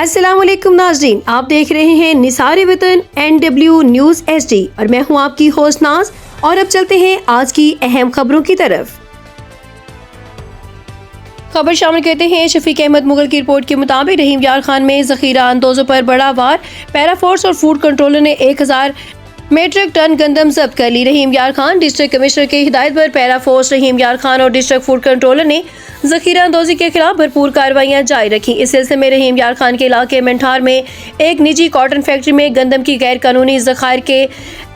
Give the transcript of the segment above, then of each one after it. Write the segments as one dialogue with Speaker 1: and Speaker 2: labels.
Speaker 1: अस्सलाम वालेकुम नाज़रीन, आप देख रहे हैं निसार वतन NW न्यूज़ HD और मैं हूं आपकी होस्ट नाज। और अब चलते हैं आज की अहम खबरों की तरफ। खबर शामिल करते हैं शफीक अहमद मुगल की रिपोर्ट के मुताबिक रहीम यार खान में जखीरा अंदोजों पर बड़ा वार। पैरा फोर्स और फूड कंट्रोलर ने 1000 मेट्रिक टन गंदम जब्त कर ली। रहीम यार खान डिस्ट्रिक्ट कमिश्नर की हिदायत पर पैरा फोर्स, रहीम यार खान और डिस्ट्रिक्ट फूड कंट्रोलर ने जखीरा अंदोजी के खिलाफ भरपूर कार्रवाइयां जारी रखी। इस सिलसिले में रहीम यार खान के इलाके मेंठार में एक निजी कॉटन फैक्ट्री में गंदम की गैर कानूनी जखायर के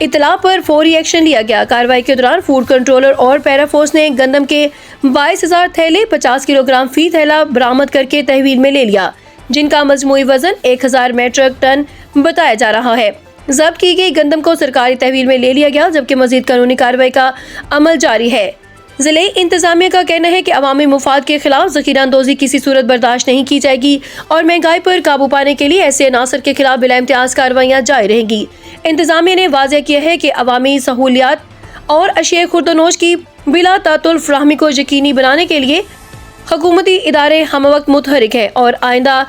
Speaker 1: इतला पर फौरी एक्शन लिया गया। कार्रवाई के दौरान फूड कंट्रोलर और पैरा फोर्स ने गंदम के 22,000 थैले 50 किलोग्राम फी थैला बरामद करके तहवील में ले लिया, जिनका मजमूई वजन 1000 मेट्रिक टन बताया जा रहा है। जब्त की गई गंदम को सरकारी तहवील में ले लिया गया, जबकि मजीद कानूनी कार्रवाई का अमल जारी है। जिले इंतजामिया का कहना है कि अवामी मुफाद के खिलाफ जखीरा अंदोजी किसी सूरत बर्दाश्त नहीं की जाएगी और महंगाई पर काबू पाने के लिए ऐसे अनासर के खिलाफ बिला इम्तियाज कार्रवाइयां जारी रहेंगी। इंतजामिया ने वाज़ेह किया है कि अवामी सहूलियात और अशिया खुर्दनोश की बिला तातुल फराहमी को यकीनी बनाने के लिए हुकूमती इदारे हमवक्त मुतहरिक है और आइंदा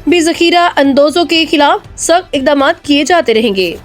Speaker 1: भी जखीरा अंदोजों के खिलाफ सख्त इक़दाम किए जाते रहेंगे।